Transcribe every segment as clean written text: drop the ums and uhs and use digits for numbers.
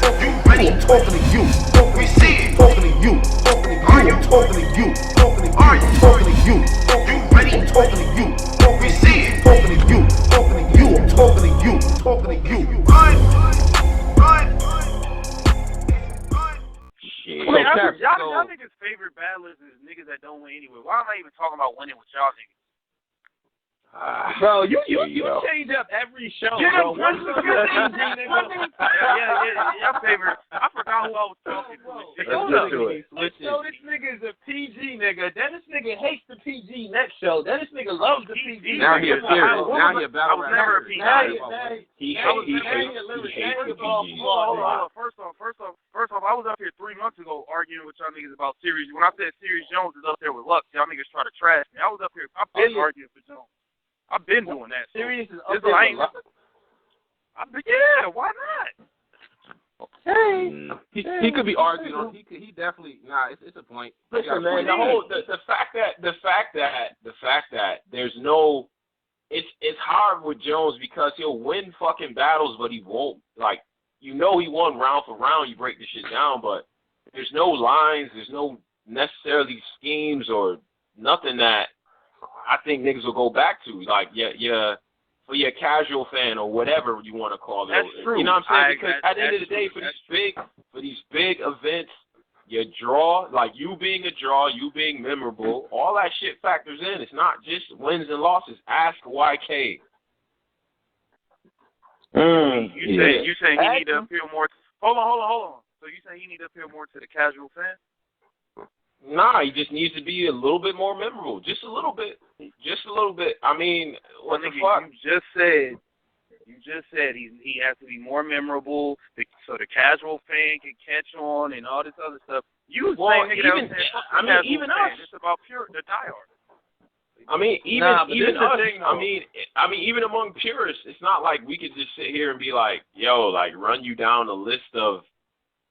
You ready? I'm talking to you. We see it. Talking to you. Are you talking to you? Are you talking to you? You ready? I'm talking to you. We see it. Talking to you. I'm talking to you. Talking to you. Run. Shit. I mean, y'all niggas' favorite battlers is niggas that don't win anyway. Why am I even talking about winning with y'all niggas? Bro, you change up every show, bro. Yeah, your favorite. I forgot who I was talking to. This nigga is a PG nigga. Then this nigga hates the PG next show. Then this nigga loves the PG. Now he a serious. Now he a battle rapper. Never a PG. He hates the PG. Hold on. First off, I was up here 3 months ago arguing with y'all niggas about Sirius. When I said Sirius Jones is up there with Lux, y'all niggas try to trash me. I was up here. I've been arguing for Jones. I've been doing that. Sirius is up there with Lux? Yeah, why not? Hey, he could be arguing on. He definitely. Nah, it's a point. Listen, man. The fact that there's no. It's hard with Jones because he'll win fucking battles, but he won't. Like, you know, he won round for round. You break the shit down, but there's no lines. There's no necessarily schemes or nothing that I think niggas will go back to. Like, for your casual fan or whatever you want to call it. That's true. You know what I'm saying? Because at the end of the day, for these big events, your draw, like you being a draw, you being memorable, all that shit factors in. It's not just wins and losses. Ask YK. You saying he need to appeal more? Hold on. So you saying he need to appeal more to the casual fan? Nah, he just needs to be a little bit more memorable. Just a little bit. I mean, what the fuck? You just said he has to be more memorable so the casual fan can catch on and all this other stuff. You saying nigga even us. It's about the diehard. I mean, even us. I mean, even among purists, it's not like we could just sit here and be like, yo, like run you down a list of,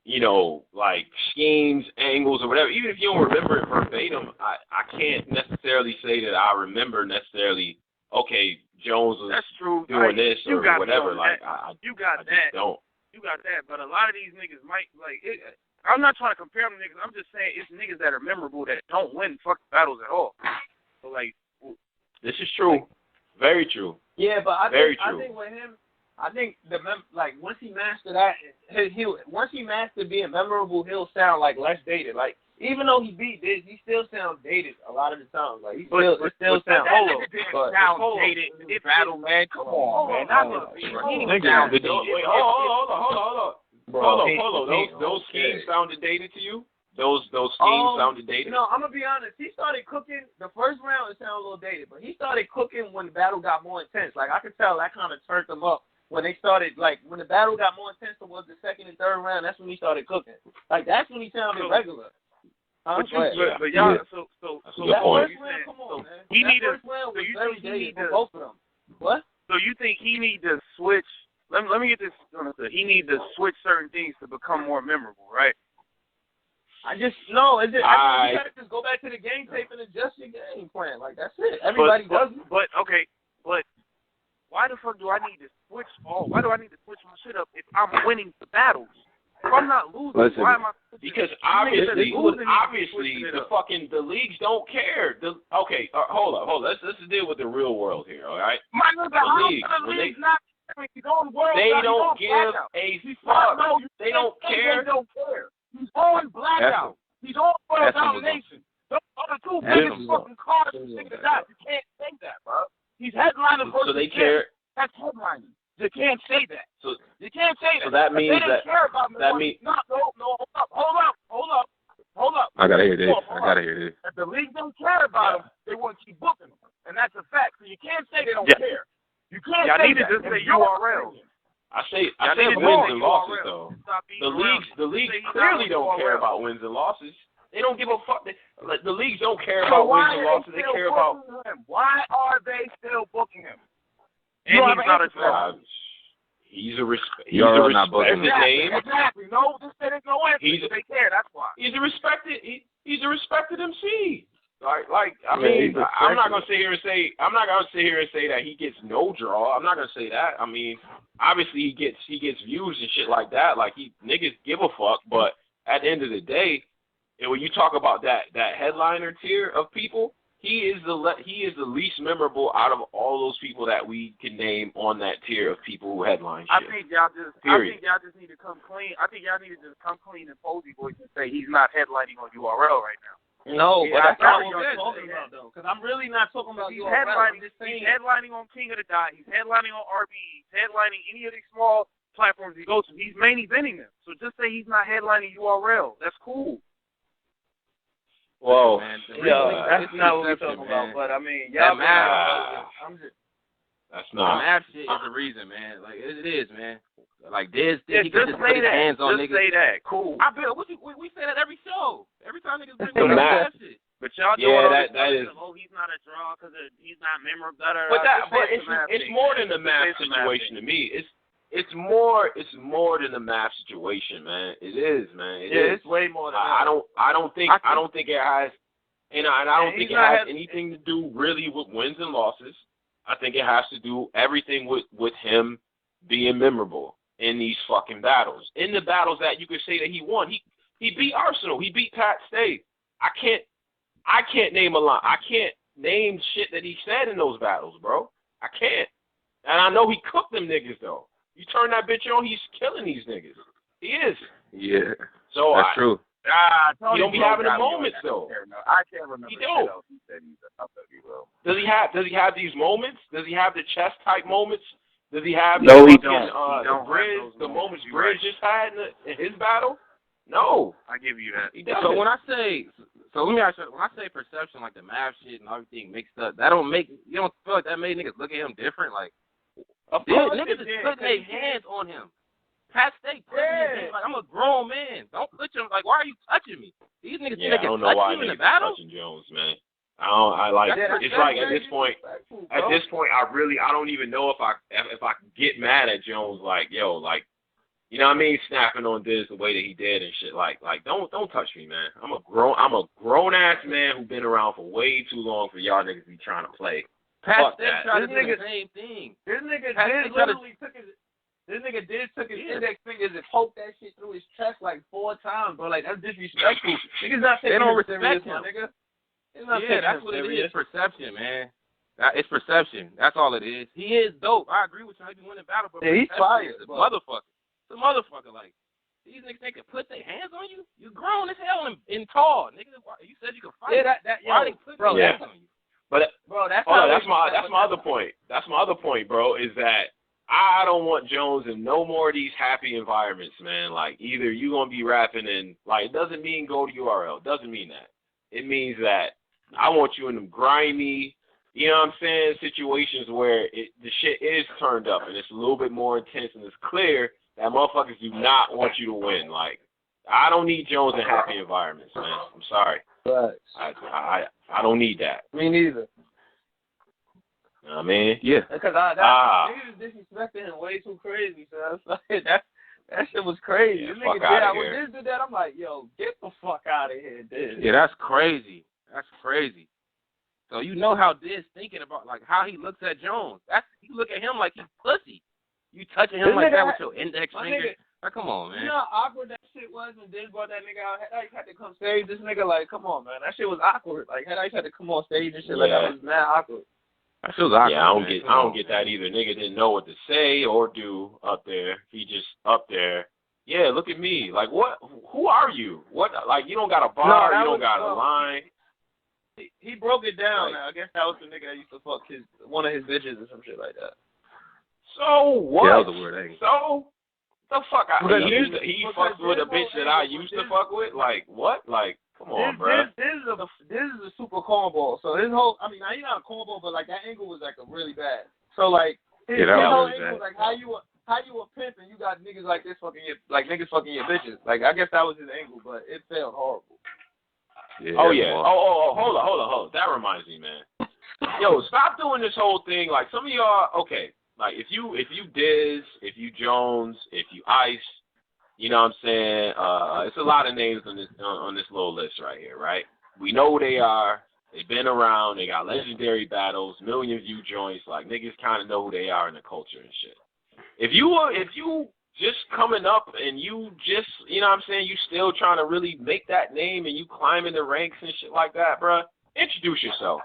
you know, like schemes, angles, or whatever. Even if you don't remember it verbatim, I can't necessarily say that I remember necessarily. Okay, Jones was doing this or whatever. Like you got I that. Don't. You got that. But a lot of these niggas might like. I'm not trying to compare them to niggas. I'm just saying it's niggas that are memorable that don't win fucking battles at all. So like, this is true. Very true. Yeah, but I think with him. I think once he mastered that, once he mastered being memorable, he'll sound like less dated. Like even though he beat this, he still sounds dated a lot of the times. Like he still sounds. Sound dated. It's battle, man. Come on, man. Hold on. Those schemes sounded dated to you? Those schemes sounded dated? No, I'm gonna be honest. He started cooking the first round. It sounded a little dated, but he started cooking when the battle got more intense. Like I could tell that kind of turned him up. When they started, like, when the battle got more intense towards the second and third round, that's when he started cooking. Like, that's when he sounded regular. But y'all, so that first round, come on, man. He need first round was very dated for both of them. What? So you think he need to switch? Let me get this understood. He need to switch certain things to become more memorable, right? I think you gotta just go back to the game tape and adjust your game plan. Like that's it. Everybody does it. But why the fuck do I need to switch why do I need to switch my shit up if I'm winning the battles? If I'm not losing, why am I switching? Because obviously the leagues don't care. Hold up. Let's deal with the real world here, all right? The leagues, they don't give a fuck. They don't care. He's on blackout. He's on world domination. Those are the two biggest fucking cards in the out. You can't say that, bro. He's headlining versus so they care. That's headlining. You can't say that. So you can't say that. So that means they didn't care about hold up. I gotta hear this. If the league don't care about him, they won't keep booking him, and that's a fact. So you can't say they don't care. You can't say that. Y'all need to just say URL. I say wins and losses though. The leagues clearly don't care about wins and losses. They don't give a fuck. The leagues don't care about wins and losses. They care about him. Why are they still booking him? And he's not a draw. He's a respected name. Exactly. No, there's no answer. They care. That's why. He's a respected MC. I mean, I'm not gonna sit here and say that he gets no draw. I'm not gonna say that. I mean, obviously he gets views and shit like that. Like niggas give a fuck, but at the end of the day, and when you talk about that headliner tier of people, he is the least memorable out of all those people that we can name on that tier of people who headline shit. I think y'all just need to come clean. I think y'all need to just come clean and Posey voice and say he's not headlining on URL right now. No, Yeah, but that's not what you're I'm talking about, though. Because I'm really not talking about he's URL. headlining. He's headlining on King of the Dot. He's headlining on RB. He's headlining any of these small platforms he goes to. He's main eventing them. So just say he's not headlining URL. That's cool. Whoa, that's not what we're talking about. But I mean, that that's not. Mav shit is the reason, man. Like it is, man. Like this, he just just put say his that. hands on just niggas. say that. Cool. I bet we say that every show. Every time niggas bring The up Mav. that shit. But y'all doing all this that is. oh, he's not a draw because he's not memorable. But it's more than the Mav situation to me. It's more than the Mav situation, man. It is, man. It's way more than that. I don't think it has, and I don't think it has anything to do really with wins and losses. I think it has to do everything with him being memorable in these fucking battles. In the battles that you could say that he won, he beat Arsenal, he beat Pat Stay. I can't name a line. I can't name shit that he said in those battles, bro. I can't. And I know he cooked them niggas though. You turn that bitch on, he's killing these niggas. He is. Yeah. So that's true. He don't be having the moments though. I can't remember. He don't. He said he's a Does he have these moments? Does he have the chest type moments? Does he have No, he fucking, don't. the Bridge, the moments Bridge just had in his battle? No. I give you that. He doesn't. So when I say, let me ask you, when I say perception, like the Mav shit and everything mixed up, that don't make, you don't feel like that made niggas look at him different? Like, Of course niggas is putting their hands on him. Pat Stay putting his hands, like, I'm a grown man. Don't put your, like, why are you touching me? These niggas think they can touch you in the battle? Touching Jones, man. It's like at this point, I don't even know if I can get mad at Jones, like, yo, like, you know what I mean, snapping on this the way that he did and shit. Like don't touch me, man. I'm a grown ass man who's been around for way too long for y'all niggas to be trying to play. Pat Stay tried to do the same thing. This nigga took his index fingers and poked that shit through his chest like 4 times, bro. Like, that's disrespectful. Niggas not taking him serious, my nigga. That's what it is. Perception, man. It's perception. That's all it is. He is dope. I agree with you. He win the battle, but he's fire. It's a motherfucker. It's a motherfucker. Like, these niggas, they can put their hands on you. You grown as hell and tall, nigga. You said you could fight. Why they put their hands on you? But bro, that's my other point. That's my other point, bro. Is that I don't want Jones in no more of these happy environments, man. Like, either you gonna be rapping and, like, it doesn't mean go to URL. It doesn't mean that. It means that I want you in them grimy, you know what I'm saying, situations where the shit is turned up and it's a little bit more intense and it's clear that motherfuckers do not want you to win. Like, I don't need Jones in happy environments, man. I'm sorry. Right. I don't need that. Me neither. You know what I mean? Yeah. Because niggas disrespecting him way too crazy, so it's like that shit was crazy. Yeah, This nigga did when this did that, I'm like, yo, get the fuck out of here, dude. Yeah, that's crazy. That's crazy. So you know how Diz thinking about, like, how he looks at Jones. You look at him like he's pussy. You touching him like that with your index finger. Like, come on, man. You know how awkward that shit was when Diz brought that nigga out? Head Ice had to come stage this nigga, like, come on, man. That shit was awkward. Like, Head Ice had to come on stage and shit like that. Was mad awkward. That shit was awkward. Yeah, I don't get that either. Nigga didn't know what to say or do up there. He just up there. Yeah, look at me. Like, what? Who are you? What? Like, you don't got a bar. You don't got a line. He broke it down. Now. I guess that was the nigga that used to fuck one of his bitches or some shit like that. So what? Yeah, that was a weird angle. So the fuck? He fucked with a bitch that I used to fuck with. Like what? Like come on, bro. This is a super cornball. So his whole, I mean, he's not a cornball, but like that angle was like a really bad. So like his whole angle was like how you a pimp and you got niggas like this fucking niggas fucking your bitches. Like I guess that was his angle, but it failed horrible. Yeah, hold on. That reminds me, man. Yo, stop doing this whole thing. Like some of y'all, okay. Like if you Diz, if you Jones, if you Ice, you know what I'm saying? It's a lot of names on this little list right here, right? We know who they are. They've been around. They got legendary battles, million view joints. Like niggas kind of know who they are in the culture and shit. If you just coming up and you just, you know what I'm saying, you still trying to really make that name and you climbing the ranks and shit like that, bruh, introduce yourself.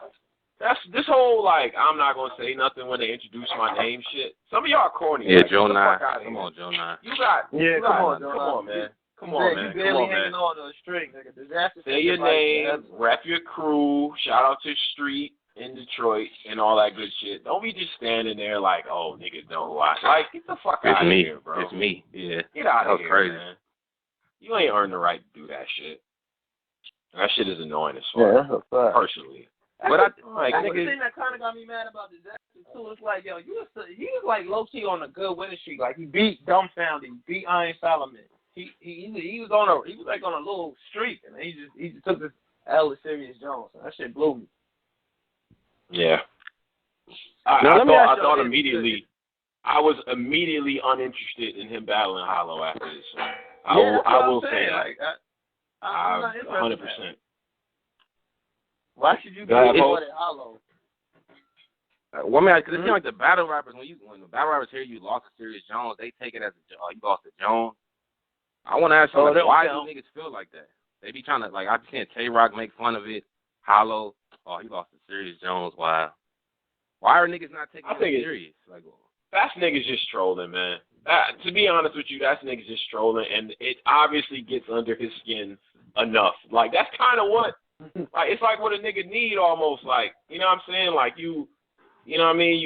That's this whole, like, I'm not going to say nothing when they introduce my name shit. Some of y'all corny. Yeah, like, Joe 9. Come on, Joe 9. Come on, man. Come on, man. You barely hanging on to a string, nigga. Disaster. Say your name, rep your crew, shout out to the street in Detroit and all that good shit. Don't be just standing there like, oh, niggas know who I am. Like, get the fuck out of here, bro. It's me. Yeah. Get out of here, crazy. man. You ain't earned the right to do that shit. That shit is annoying as fuck. Yeah, personally. But that's the thing that kind of got me mad about Disaster too. It's like, yo, he was like low key on a good winning streak. Like he beat Dumbfounded, he beat Iron Solomon. He was on a little streak, and he just took this L with Sirius Jones. That shit blew me. Yeah. I was immediately uninterested in him battling Hollow after this. I will say that. Like, I'm not 100%. Why should you be more than Hollow? Well, I mean, because it seems like the battle rappers, when the battle rappers hear you lost to Sirius Jones, they take it as you lost to Jones. I want to ask you, why do niggas feel like that? They be trying to, like, I've seen Tay-Rock make fun of it. Hollow, oh, he lost to Sirius Jones. Why are niggas not taking it serious? Like, that's niggas just trolling, man. To be honest with you, that's niggas just trolling, and it obviously gets under his skin enough. Like, that's kind of what, like, it's like what a nigga need almost, like, you know what I'm saying? Like, you know what I mean?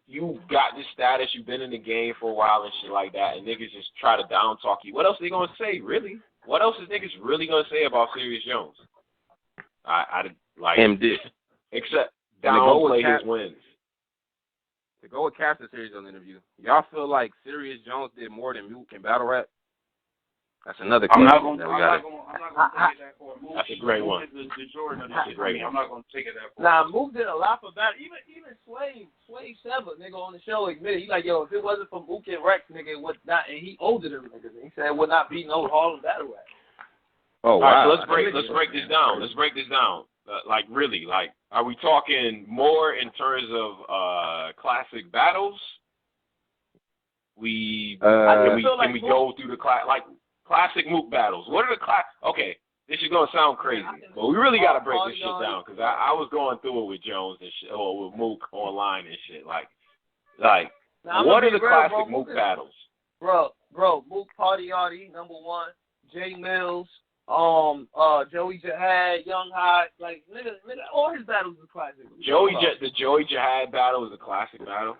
You got this status, you've been in the game for a while and shit like that, and niggas just try to down talk you. What else are they gonna say, really? What else is niggas really gonna say about Sirius Jones? I like him did. Except downplay his wins. To go with Captain Sirius on the interview, y'all feel like Sirius Jones did more than Mook in battle rap? That's another question that we got. That's a great one. That's a great one. I'm not gonna take it that far. Nah, Mook did a lot for battle. Even Sway Sever, nigga, on the show admitted, he like, yo, if it wasn't for Mook and Rex, nigga, it would not. And he older than niggas. He said it would not be no Harlem battle rap. Oh wow. All right, so let's break this down. Let's break this down. Like really, like, are we talking more in terms of classic battles? Can we go through the classic Mook battles? What are the Okay, this is gonna sound crazy, but we really gotta break this shit down because I was going through it with Jones and shit, or with Mook online and shit. Like, what are the classic Mook battles? Bro, Mook Party Artie, number one. Jay Mills, Joey Jihad, Young Hot, like nigga, all his battles are classic. The Joey Jihad battle is a classic battle.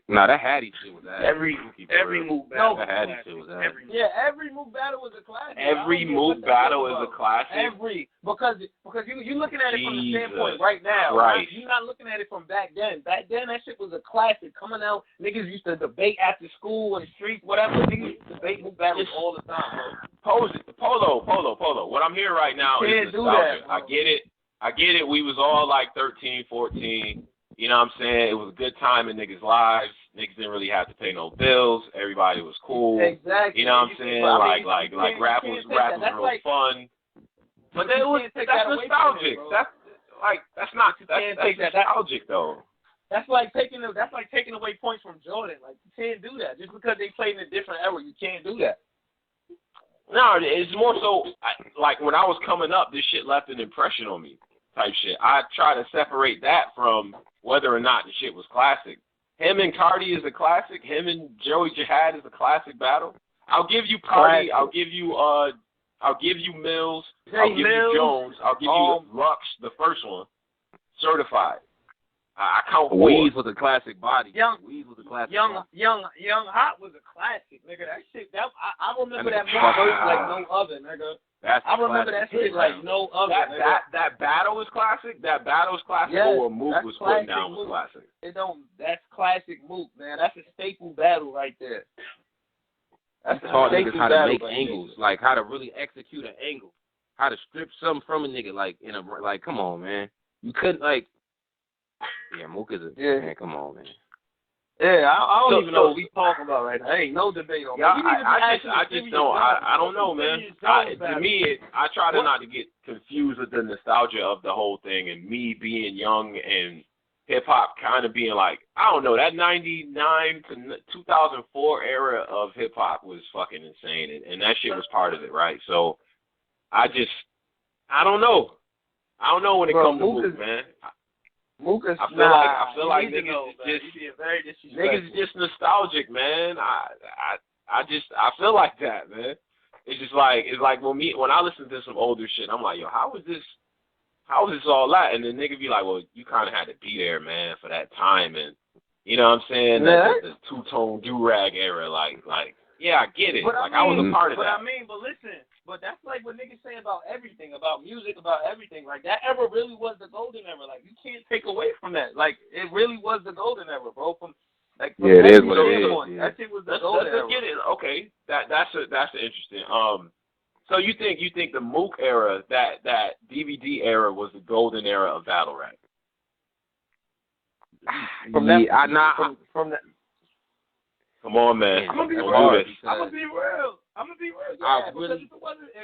Nah, that Hattie shit was that. Every Mook battle. That Hattie shit was that. Every Mook battle was a classic. Every Mook battle is a classic. Because you looking at it from the standpoint right now. Right. You're not looking at it from back then. Back then that shit was a classic. Coming out, niggas used to debate after school in the streets, whatever. Niggas used to debate Mook battles all the time, bro. Polo. What I'm hearing right now is nostalgia. I get it. We was all like 13, 14. You know what I'm saying? It was a good time in niggas' lives. Niggas didn't really have to pay no bills. Everybody was cool. Exactly. You know what I'm saying? Like rap was real fun. But that's nostalgic. That's nostalgic though. That's like taking away points from Jordan. Like, you can't do that. Just because they played in a different era, you can't do that. No, it's more so like when I was coming up, this shit left an impression on me. Type shit. I try to separate that from whether or not the shit was classic. Him and Cardi is a classic. Him and Joey Jihad is a classic battle. I'll give you Cardi. Classic. I'll give you Mills. I'll give you Jones. I'll give you Lux, the first one, certified. I count Weez was a classic body. Weez was a classic. Young Hot was a classic, nigga. That shit. I remember that movie like no other, nigga. I remember that shit like no other. That battle was classic. That battle was classic. Yes, or Mook was put down was classic. That's classic Mook, man. That's a staple battle right there. That's taught niggas how to make angles, like how to really execute an angle, how to strip something from a nigga, like come on, man. You couldn't Mook is man, come on, man. Yeah, I don't even know what we talking about right now. There ain't no debate on Yeah, that. I just don't. I don't know, man. To me, I try to not to get confused with the nostalgia of the whole thing and me being young and hip hop kind of being like, I don't know, that 99 to 2004 era of hip hop was fucking insane, and that shit was part of it, right? So I don't know. I don't know when it comes to Mook, man. Mook is, I feel like niggas is just nostalgic, man. I feel like that, man. It's like when I listen to some older shit, I'm like, yo, how is this all that? And the nigga be like, well, you kind of had to be there, man, for that time, and you know what I'm saying? Yeah. The two-tone do-rag era, like, yeah, I get it. I was a part of that. But listen, but that's like what niggas say about everything, about music, about everything. Like, that era really was the golden era. Like, you can't take away from that. Like, it really was the golden era, bro. Yeah, it is what it is. Yeah. That shit was the golden era. Get it. Okay, that's interesting. So you think the Mook era, that DVD era, was the golden era of battle rap? From that. Come on, man. I'm gonna be real. Yeah, because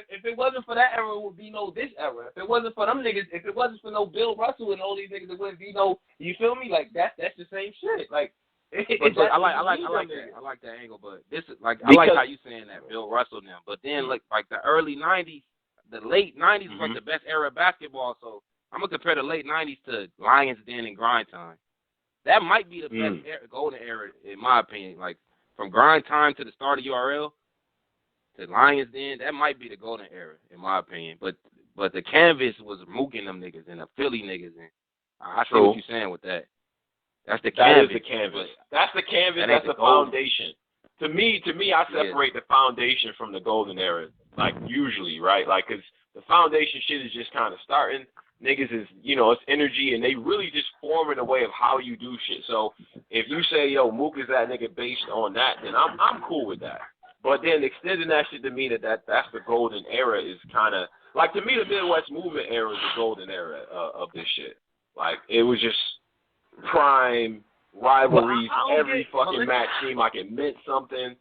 if it wasn't for that era, it would be no this era. If it wasn't for them niggas, if it wasn't for no Bill Russell and all these niggas, it wouldn't be no. You feel me? Like that's the same shit. Like. But I like that. I like that angle, but this is like I like how you saying that Bill Russell now. But then like the early '90s, the late '90s was like the best era of basketball. So I'm gonna compare the late '90s to Lions Den and Grind Time. That might be the best golden era in my opinion. Like from Grind Time to the start of URL to Lions Den, that might be the golden era in my opinion. But the canvas was mooking them niggas and the Philly niggas, and I see what you're saying with that. That's the canvas. That is the canvas. That's the canvas. That's the foundation. To me, I separate the foundation from the golden era. Like usually, right? Like, cause the foundation shit is just kind of starting. Niggas is, it's energy, and they really just forming a way of how you do shit. So if you say, yo, Mook is that nigga based on that, then I'm cool with that. But then extending that shit to me that's the golden era is kind of like, to me, the Midwest movement era is the golden era of this shit. Like it was just prime rivalries. Every fucking match seemed like it meant something,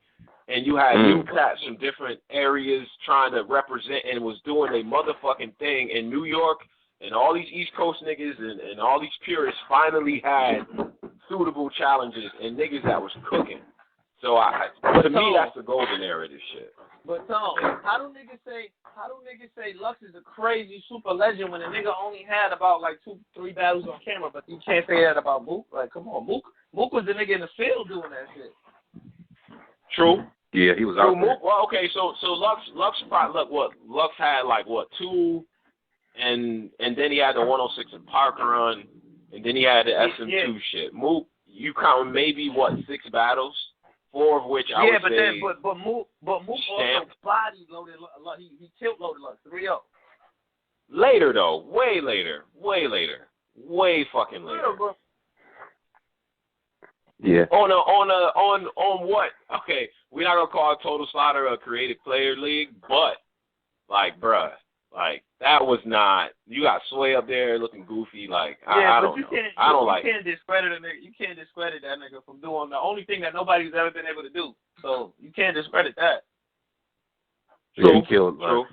and you had new cats from different areas trying to represent and was doing a motherfucking thing in New York, and all these East Coast niggas and all these purists finally had suitable challenges and niggas that was cooking. So to me, that's the golden era of this shit. But Tom, how do niggas say Lux is a crazy super legend when a nigga only had about like 2-3 battles on camera, but you can't say that about Mook? Like, come on, Mook was the nigga in the field doing that shit. True. Yeah, he was out there. Well, okay, so Lux had like 2, and then he had the 106 in Parker run, and then he had the SM2 shit. Mook, you count maybe 6 battles? 4 of which I would say. But Mook also body loaded. He tilt loaded Lux 3-0. Later though, way fucking later. Yeah, bro. Yeah. On what? Okay, we're not gonna call Total Slaughter a creative player league, but like, bruh, like that was not. You got Sway up there looking goofy. Like I don't know. I don't like. You can't discredit a nigga. You can't discredit that nigga from doing the only thing that nobody's ever been able to do. So you can't discredit that. True. He killed. True.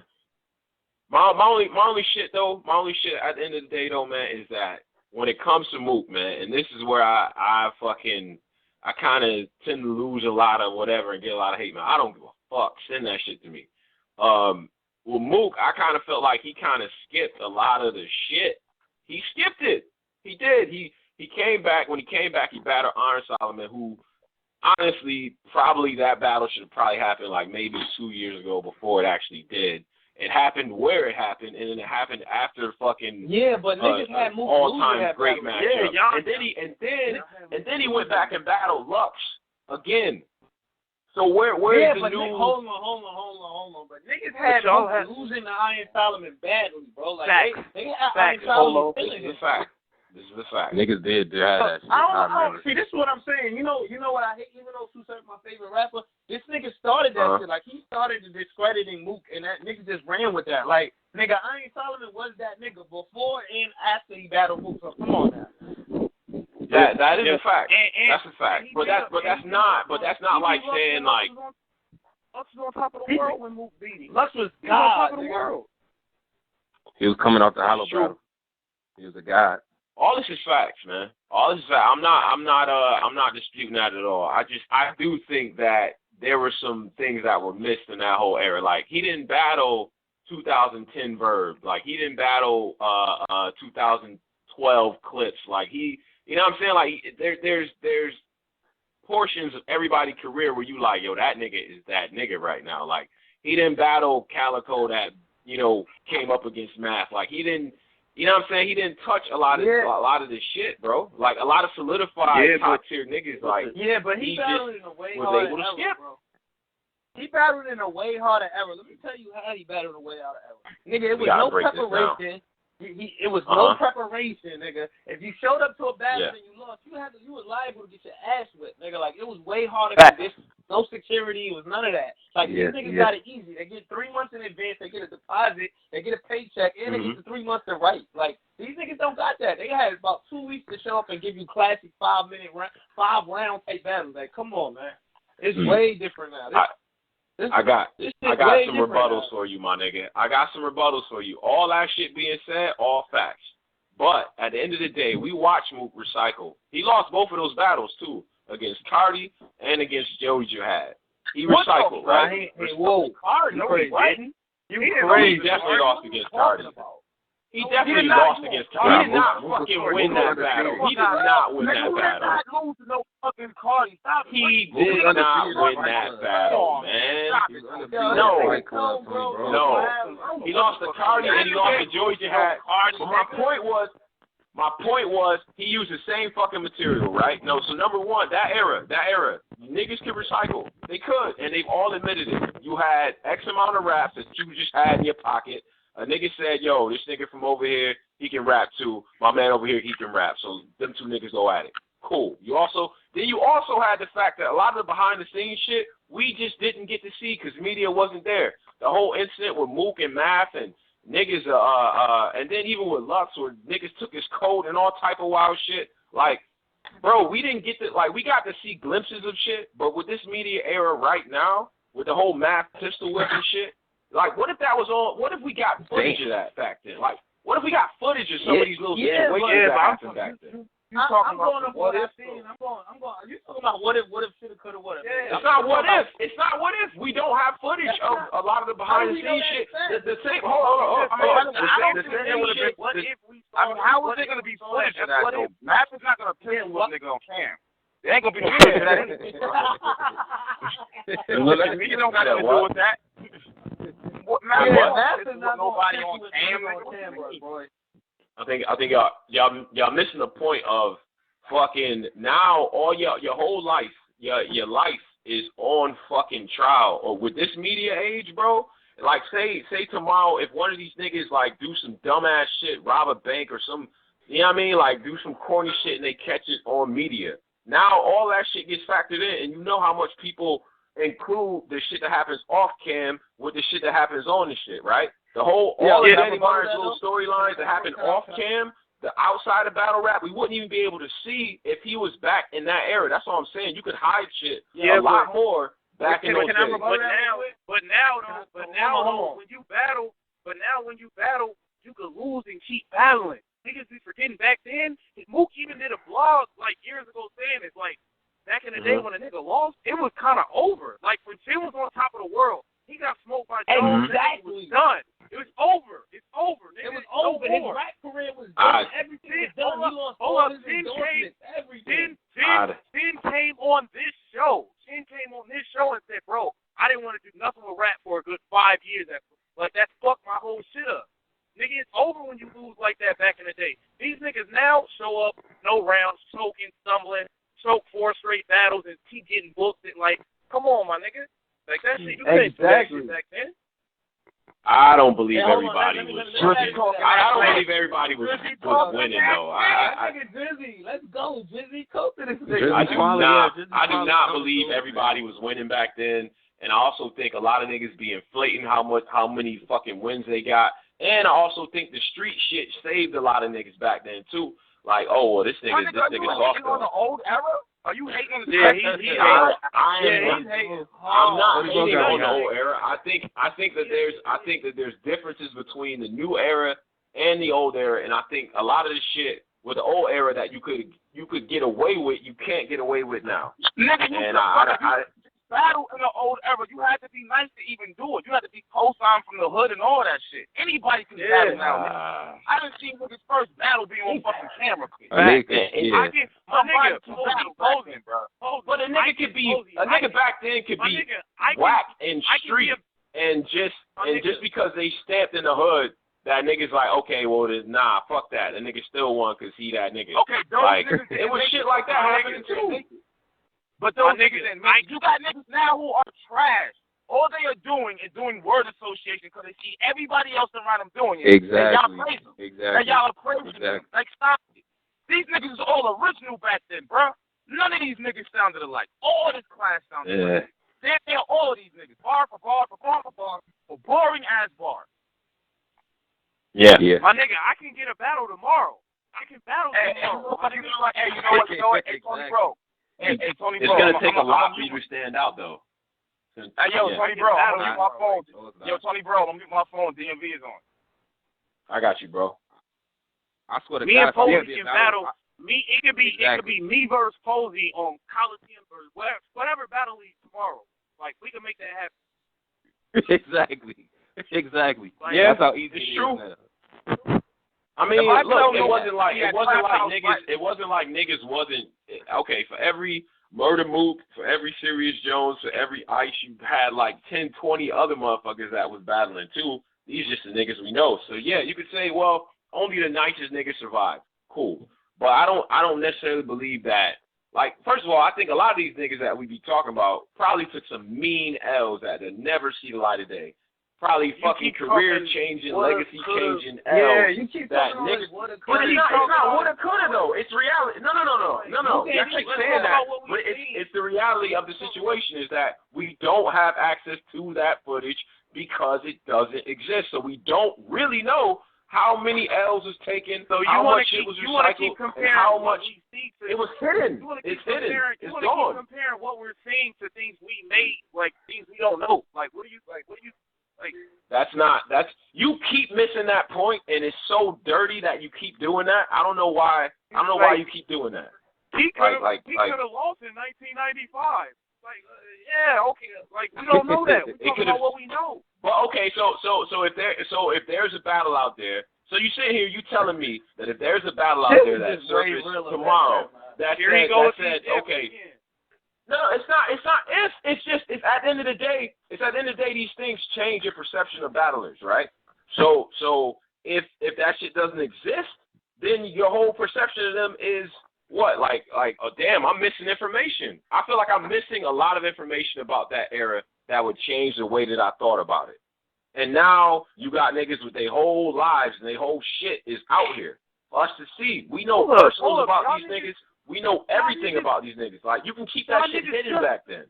My only shit at the end of the day though, man, is that when it comes to Mook, man, and this is where I kind of tend to lose a lot of whatever and get a lot of hate, man. I don't give a fuck. Send that shit to me. Well, Mook, I kind of felt like he kind of skipped a lot of the shit. He skipped it. He did. He came back. When he came back, he battled Iron Solomon, who, honestly, probably that battle should have probably happened like maybe 2 years ago before it actually did. It happened where it happened, and then it happened after fucking but niggas had Mook all-time great matchup. Yeah, and then he went back and battled Lux again. So where's the new? Hold on. But niggas had Mook losing to Iron Solomon badly, bro. Like they had Iron Solomon feeling it. This is the fact. Niggas did have that shit. I don't know. See, this is what I'm saying. You know what I hate? Even though Susur's my favorite rapper, this nigga started that shit. Like, he started discrediting Mook, and that nigga just ran with that. Like, nigga, Iron Solomon was that nigga before and after he battled Mook. So come on now. That's that is a fact. That's a fact. But that's not like saying like Lux was on top of the world when Mook beat him. Lux was God, on top of the world. He was coming off the hollow battle. He was a god. all this is facts, man. All this is facts. I'm not disputing that at all. I do think that there were some things that were missed in that whole era. Like, he didn't battle 2010 Verb. Like, he didn't battle 2012 Clips. Like, he, you know what I'm saying? Like, there's portions of everybody's career where you like, yo, that nigga is that nigga right now. Like, he didn't battle Calico that, you know, came up against Math. Like, he didn't, you know what I'm saying? He didn't touch a lot of this shit, bro. Like, a lot of solidified top tier niggas. Like, yeah, but he battled in a way was harder able to era, skip. bro. He battled in a way harder era. Let me tell you how he battled in a way harder era. Nigga, it was no preparation. It was no preparation, nigga. If you showed up to a battle and you lost, you was liable to get your ass whipped, nigga. Like, it was way harder than this. No security. It was none of that. Like, these niggas got it easy. They get 3 months in advance. They get a deposit. They get a paycheck, and they get the 3 months to write. Like, these niggas don't got that. They had about 2 weeks to show up and give you classic 5-round type battles. Like, come on, man. It's way different now. I got some rebuttals for you, my nigga. I got some rebuttals for you. All that shit being said, all facts. But at the end of the day, we watched Mook recycle. He lost both of those battles, too, against Cardi and against Joey Jihad. He recycled, right? Whoa. Cardi, no, he didn't. He definitely lost against Cardi. He definitely lost against Cardi. He did not fucking win that battle. He did not win that battle. He did not lose to no fucking Cardi. He did not win that battle, man. No. He lost to Cardi and he lost to Joey Jihad. But my point was, he used the same fucking material, right? No, so number one, that era, niggas could recycle. They could, and they've all admitted it. You had X amount of raps that you just had in your pocket. A nigga said, yo, this nigga from over here, he can rap too. My man over here, he can rap. So them two niggas go at it. Cool. You also had the fact that a lot of the behind-the-scenes shit, we just didn't get to see because media wasn't there. The whole incident with Mook and Math and niggas, and then even with Lux, where niggas took his code and all type of wild shit. Like, bro, we didn't get to, like, we got to see glimpses of shit, but with this media era right now, with the whole Math pistol whip and shit, like, what if that was all, what if we got footage of that back then? Like, what if we got footage of some of these little situations that happened back then? I'm going off what I've seen. I'm going. You talking about what if, shoulda, coulda, woulda. Yeah, it's not what if. It's not what if. We don't have footage of a lot of the behind the scenes shit. The same. Hold on. What if we? I mean, how is it gonna be footage of that though? Math is not gonna tell what nigga on cam. There ain't gonna be no footage of that anyway. You don't got nothing to do with that. Math is not nobody on camera, boy. I think y'all missing the point of fucking now all your whole life, your life is on fucking trial. Or with this media age, bro, like say tomorrow if one of these niggas like do some dumbass shit, rob a bank or some, you know what I mean, like do some corny shit and they catch it on media. Now all that shit gets factored in, and you know how much people include the shit that happens off cam with the shit that happens on the shit, right? The whole all of Eddie Myers' little storylines that happen off cam, the outside of battle rap, we wouldn't even be able to see if he was back in that era. That's all I'm saying. You could hide shit a lot more back in those days. But now, when you battle, you could lose and keep battling. Niggas be forgetting back then. Mook even did a vlog like years ago saying it's like back in the day when a nigga lost, it was kind of over. Like when Jim was on top of the world, he got smoked by Jones. Exactly. It was done. It was over. It's over. Nigga. It was over. His rap career was done. Everything was done. Hold up. Sin came on this show. Sin came on this show and said, bro, I didn't want to do nothing with rap for a good 5 years. Like, that fucked my whole shit up. Nigga, it's over when you lose like that back in the day. These niggas now show up, no rounds, choking, stumbling, choke 4 straight battles, and keep getting booked. And like, come on, my nigga. Like, that shit, you couldn't do that shit back then. I don't believe everybody was. I don't believe everybody was winning though. Drizzy, let's go, Drizzy. Go to this nigga. I do not believe everybody was winning back then, and I also think a lot of niggas be inflating how many fucking wins they got, and I also think the street shit saved a lot of niggas back then too. like, oh, well, this nigga's Are you soft hating on the though. old era? Are you hating on the he's hating. I'm not What hating you on the got? old era. I think that there's differences between the new era and the old era, and I think a lot of the shit with the old era that you could get away with, you can't get away with now. Nigga, you And battle in the old era. You had to be nice to even do it. You had to be co-signed from the hood and all that shit. Anybody can battle now. Nigga. I didn't see niggas first battle being on fucking camera. I get my nigga posing, bro. But a nigga could be a nigga back then could be whack and street and just because they stamped in the hood. That nigga's like, okay, well, nah, fuck that. The nigga still won because he that nigga. Okay, those like, niggas, it was shit like that happening too. But those niggas, you got niggas now who are trash. All they are doing is doing word association because they see everybody else around them doing it. Exactly. And y'all praise them. Exactly. And y'all are praising them. Like, stop it. These niggas was all original back then, bro. None of these niggas sounded alike. All this class sounded alike. They're all of these niggas. Bar for bar for bar for bar for boring ass bars. Yeah. My nigga, I can get a battle tomorrow. I can battle tomorrow. You know what? Hey, Tony Bro. Hey, Tony Bro. It's gonna take a lot for you to stand out, though. Hey, yo, Tony Bro, I'm gonna get my phone. Yo, Tony Bro, I'm gonna get my phone. DMV is on. I got you, bro. I swear to Me God, and Posey can battle. It could be me versus Posey on Coliseum versus whatever battle league tomorrow. Like, we can make that happen. Exactly. Like, Yeah, that's how easy it's it true. is now. I mean, look, it wasn't like niggas wasn't okay. For every Murder Mook, for every Sirius Jones, for every Ice, you had like 10, 20 other motherfuckers that was battling too. These just the niggas we know. So yeah, you could say, well, only the nicest niggas survived. Cool. But I don't necessarily believe that. Like, first of all, I think a lot of these niggas that we be talking about probably took some mean L's that they'll never see the light of day. Probably fucking career-changing, legacy-changing L's. Yeah, you keep that talking niggas. about But it's not woulda, coulda, though. It's reality. No. You keep saying that, but it's the reality of the situation is that we don't have access to that footage because it doesn't exist. So we don't really know how many L's was taken, so how much it was recycled, and how much it was hidden. It's hidden. It's gone. Keep comparing what we're seeing to things we made, like things we don't know. Like, what do you? You keep missing that point, and it's so dirty that you keep doing that. I don't know why you keep doing that. He could have lost in 1995. Okay. Like, we don't know that. We talking about what we know. Well, okay. So if there's a battle out there, so you sit here, you telling me that if there's a battle out there that surfaces tomorrow, that said, okay. No, it's not. If it's just. It's at the end of the day. These things change your perception of battlers, right? So if that shit doesn't exist, then your whole perception of them is what? Like, oh damn, I'm missing information. I feel like I'm missing a lot of information about that era that would change the way that I thought about it. And now you got niggas with their whole lives and their whole shit is out here for us to see. We know personals about these niggas. We know everything about these niggas. Like, you can keep that shit hidden back then.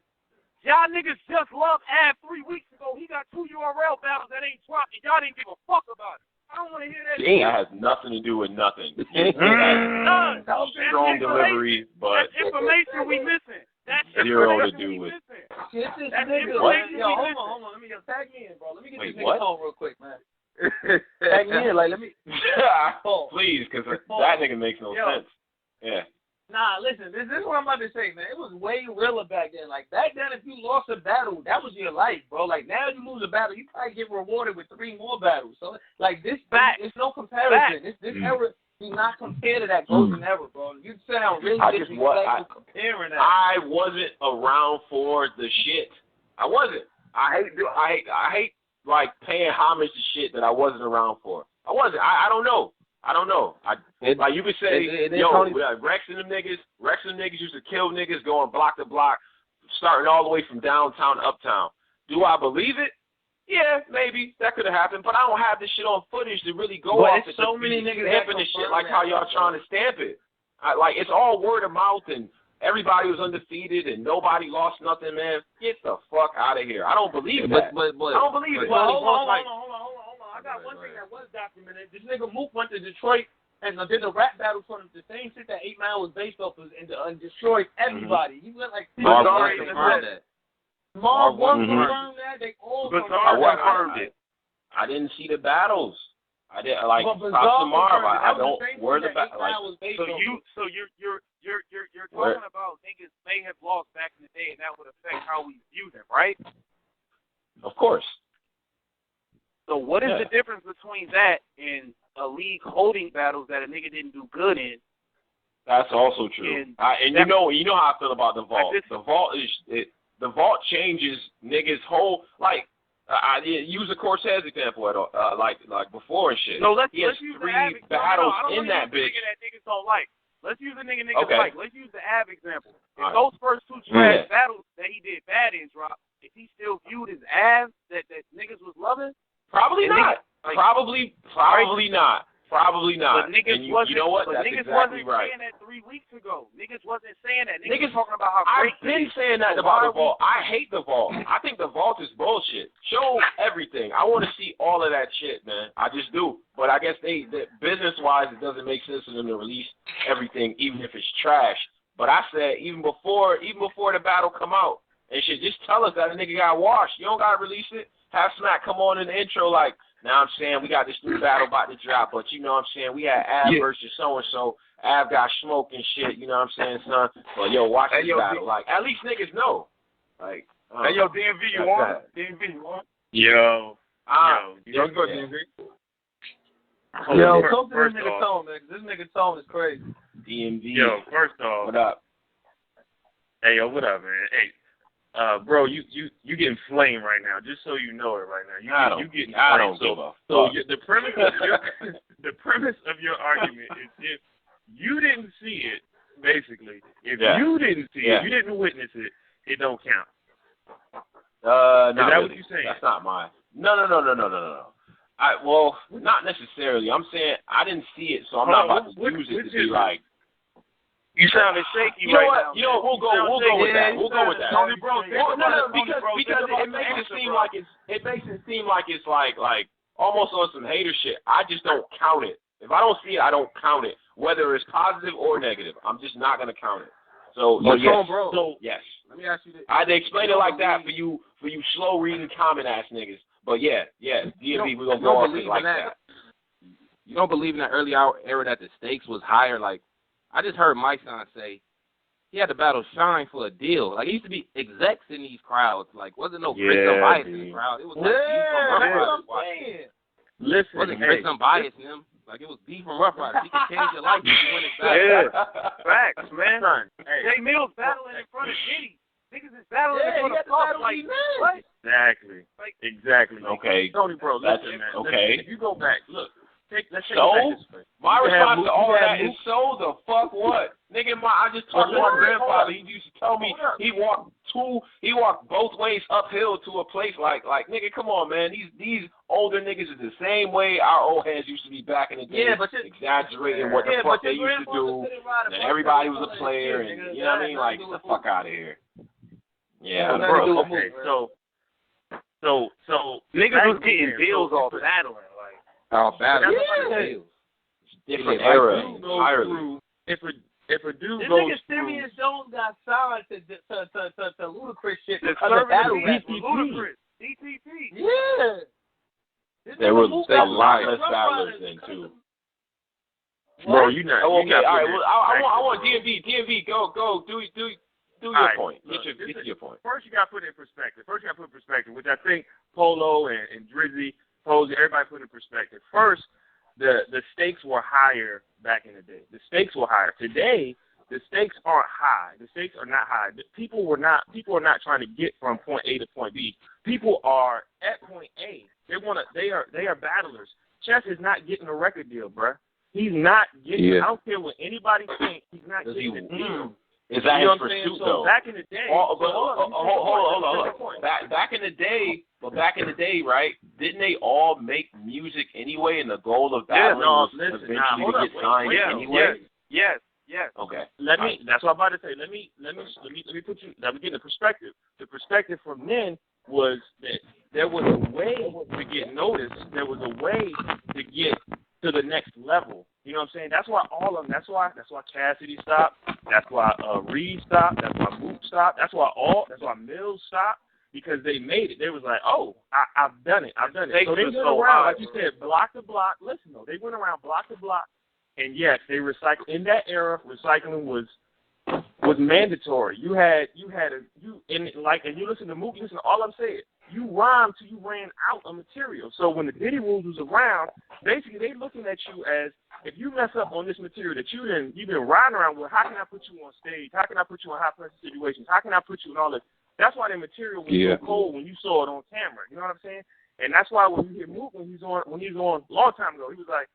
Y'all niggas just love Ab 3 weeks ago. He got 2 URL battles that ain't dropped, and y'all didn't give a fuck about it. I don't want to hear that shit. That has nothing to do with nothing. None. Strong delivery, but that's information we missing. That's zero to do with. This That's nigga. what? Yo, hold on. Let me tag me in, bro. Let me get Wait, this what? nigga on real quick, man. Tag me in, like, let me. Please, because that nigga makes no sense. Yeah. Nah, listen, this is what I'm about to say, man. It was way realer back then. Like, back then, if you lost a battle, that was your life, bro. Like, now you lose a battle, you probably get rewarded with 3 more battles. So, like, it's no comparison. This era, do not compare to that golden era, bro. You sound really disrespectful comparing that. I wasn't around for the shit. I wasn't. I hate like paying homage to shit that I wasn't around for. I wasn't. I don't know. Like you could say, Rex and them niggas used to kill niggas going block to block, starting all the way from downtown to uptown. Do I believe it? Yeah, maybe that could have happened, but I don't have this shit on footage to really go off of so many niggas stamping this shit like how y'all trying to stamp it. Like, it's all word of mouth and everybody was undefeated and nobody lost nothing, man. Get the fuck out of here. I don't believe that. But I don't believe it. Hold on. I got one thing that was documented. This nigga Mook went to Detroit and did the rap battle tournament, the same shit that 8 Mile was based off of, and destroyed everybody. He went like Marv Bizarre confirmed that. Marv Marv confirmed that. They all Bizarre confirmed it. I didn't see the battles. I didn't like But props Bizarre to Marv. confirmed it. I That was don't. the same Where thing the that 8 like? Mile was based So off of. you're Where- talking about niggas may have lost back in the day, and that would affect how we view them, right? Of course. So what is Yeah. the difference between that and a league holding battles that a nigga didn't do good in? That's also true. And And you know how I feel about the vault. just- The vault the vault changes niggas' whole like. I use a Cortez example at like before and shit. No, let's he has use the 3 Av example. battles I don't in wanna that use the bitch. nigga that niggas don't like. Let's use the niggas Okay. like. Let's use the Av example. If All right. those first 2 trash battles that he did bad in drop, if he still viewed as Av that niggas was loving, Probably and not. niggas, like, Probably not. Probably not. But niggas And you wasn't. know what? But That's niggas exactly wasn't right. saying that 3 weeks ago. Niggas wasn't saying that. Niggas talking about how I've great. been it is. saying that So about why the are we- vault. I hate the vault. I think the vault is bullshit. Show everything. I want to see all of that shit, man. I just do. But I guess business-wise, it doesn't make sense for them to release everything, even if it's trash. But I said even before the battle come out, they should just tell us that a nigga got washed. You don't gotta release it. Have Smack come on in the intro like, now I'm saying we got this new battle about to drop, but you know what I'm saying, we had Av versus so-and-so. Av got smoke and shit, you know what I'm saying, son? But yo, watch this battle. Like, at least niggas know. Like, Hey, yo, DMV, you want? DMV, you want? Yo, yeah, go DMV. Yo, First talk to this nigga off, Tone, man. 'Cause this nigga Tone is crazy. DMV. Yo, first off, What up? hey, yo, what up, man? Hey, bro, you getting flamed right now. Just so you know it right now. You getting I flamed. don't give a So fuck. the premise of your argument is if you didn't see it, basically, if you didn't see it, you didn't witness it, it don't count. Is that what you saying? That's not mine. No. Well, not necessarily. I'm saying I didn't see it, so I'm not about to use it to be like. You sounded shaky You know right what? now. You know what? We'll go with that. We'll go with that. Tony, bro, Because it makes it seem like it's like almost on some hater shit. I just don't count it. If I don't see it, I don't count it, whether it's positive or negative. I'm just not gonna count it. So yes. Bro. Yes. Let me ask you this. I had to explain it like that for you slow reading comment ass niggas. But yeah, DMV, we're gonna go off it like that. You don't believe in that early hour era that the stakes was higher? Like, I just heard Mike Son say he had to battle Shine for a deal. Like, it used to be execs in these crowds. Like, wasn't no Chris Bias in the crowd. It was like that's what I'm watching. saying. Listen, It wasn't hey, Chris Bias in them. Like, it was B from Rough Riders. He could change your life if you win his battle. Facts, man. son, hey, Jay Mills battling in front of Diddy. Niggas is battling Yeah, in front he of got the Puff. Like, battle what? exactly. Okay. Tony, bro, That's- listen, man. okay. Listen, if you go back, look, let's take So? it back this way. My You have response Mook- to all you of have that is Mook- so the fuck what? Nigga, I just talked to my grandfather. He used to tell me he walked both ways uphill to a place like nigga, come on, man. These older niggas is the same way our old heads used to be back in the day, Yeah, but exaggerating what the fuck they used to do. And everybody was a player, and you know what I mean? Like, get the fuck out of here. Yeah, bro. Okay, so Niggas was getting deals off battling. Like, Oh, battle. Yeah. different Yeah, era Dude goes entirely. through, if a dude This goes nigga through, Sirius Jones got signed to Ludacris shit the because of battle conservative rap. people, Ludacris, DTP. Yeah. This There nigga were Mook a got lot signed to less Rough battlers Riders then because too. of- bro, What? you not. Oh, you okay, not all right. putting Well, it I in want perspective, DMV, go, do your right, point. look, Get to your point. First, you got to put it in perspective. Which I think Polo and Drizzy, Posey, everybody put in perspective. First, the stakes were higher back in the day. The stakes were higher. Today, the stakes aren't high. The stakes are not high. People are not trying to get from point A to point B. People are at point A. They are battlers. Chess is not getting a record deal, bruh. He's not getting. I don't care what anybody thinks. He's not getting a deal. Is that You know his what I'm saying? pursuit So though? back in the day, Hold on. Point. Back in the day, right? Didn't they all make music anyway? And the goal of battling was eventually to get signed anyway. Yes. Okay. That's what I'm about to say. Let me put you. Let me get the perspective. The perspective from then was that there was a way to get noticed. There was a way to get to the next level. You You know what I'm saying? That's why all of them. That's why Cassidy stopped. That's why Reed stopped. That's why Mook stopped. That's why Mills stopped, because they made it. They was like, oh, I've done it. So they went around, like you said, block to block. Listen though, they went around block to block, and yes, they recycled. In that era, recycling was mandatory. You listen to Mook, listen to all I'm saying. You rhymed till you ran out of material. So when the Diddy rules was around, basically they looking at you as, if you mess up on this material that you've been riding around with, how can I put you on stage? How can I put you in high pressure situations? How can I put you in all this? That's why the material was so cold when you saw it on camera. You know what I'm saying? And that's why when you hear Mook when he's on a long time ago, he was like,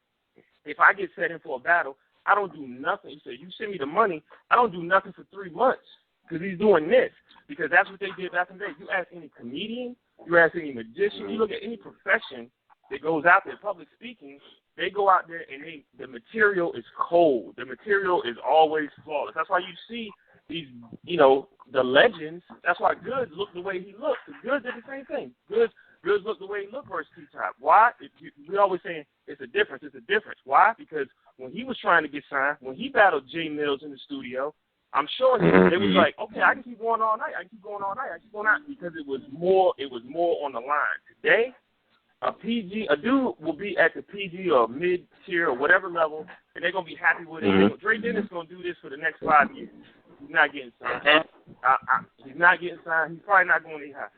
if I get set in for a battle, I don't do nothing. He said, you send me the money, I don't do nothing for 3 months, because he's doing this. Because that's what they did back in the day. You ask any comedian, you ask any magician, you look at any profession that goes out there, public speaking, they go out there and the material is cold. The material is always flawless. That's why you see these, the legends. That's why Goods looked the way he looked. Goods did the same thing. Goods looked the way he looked versus T-Top. Why? We always saying it's a difference. It's a difference. Why? Because when he was trying to get signed, when he battled Jay Mills in the studio, I'm sure it was like, okay, I can keep going all night. Because it was more on the line. Today, a dude will be at the PG or mid-tier or whatever level, and they're going to be happy with it. Dre Dennis is going to do this for the next 5 years. He's not getting signed. He's not getting signed. He's probably not going to high.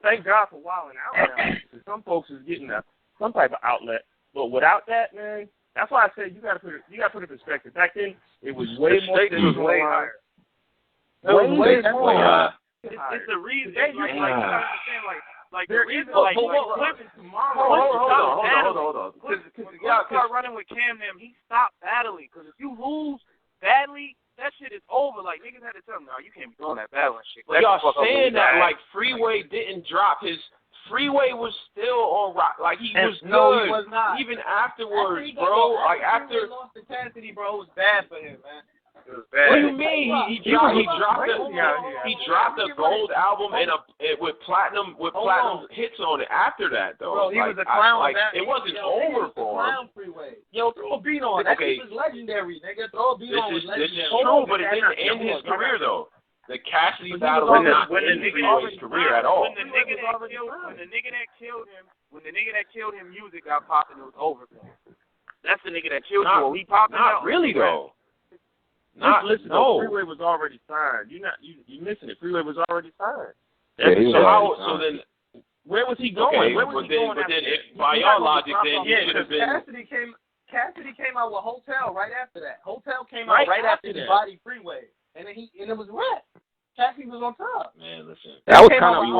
Thank God for wilding out now, because some folks is getting some type of outlet. But without that, man, that's why I said you got to put it in perspective. Back then, it was way more. It was way higher. Way higher. It's the reason. Like you gotta understand, like there is hold on. Because y'all start running with Cam them, he stopped battling. Because if you lose badly, that shit is over. Like niggas had to tell him, no, you can't be doing that battling shit. But y'all saying that like Freeway didn't drop his. Freeway was still on rock. Like he was good. No, he was not. Even afterwards, bro. Like after lost to Cassidy, bro, it was bad for him, man. It was bad. What do you mean? He dropped a gold album and with platinum hits on it after that though. Bro, he was a clown. It wasn't over for him. Yo, throw a beat on. That shit is legendary, nigga. Throw a beat on. This is true, but it didn't end his career though. The Cassidy battle did not end Freeway's career at all. When the nigga that killed him, music got popping, it was over for him. That's the nigga that killed him. He popped out. Not really though. Freeway was already signed. You missing it. Freeway was already signed. So then, where was he going? Okay, where was he going? But then, by your logic, then he should have been. Cassidy came out with Hotel right after that. Hotel came out right after the Body Freeway, and then it was rap. Cassidy was on top. Man, listen. That was kind of that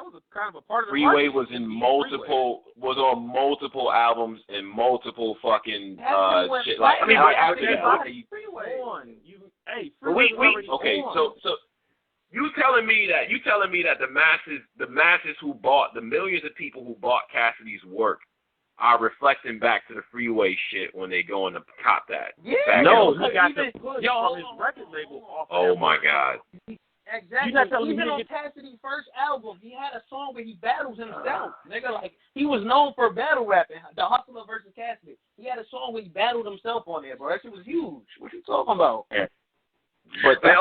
was kind of a part of the Freeway was in multiple albums and multiple fucking shit. Like Freeway. Okay, so you telling me that the masses who bought, the millions of people who bought Cassidy's work are reflecting back to the Freeway shit when they go and cop that. Yeah. No, he got the push from his record label off. Oh my God. Exactly. Even on Cassidy's first album, he had a song where he battles himself. Nigga, like he was known for battle rapping. The Hustler versus Cassidy. He had a song where he battled himself on there, bro. That shit was huge. What you talking about? Yeah. But that's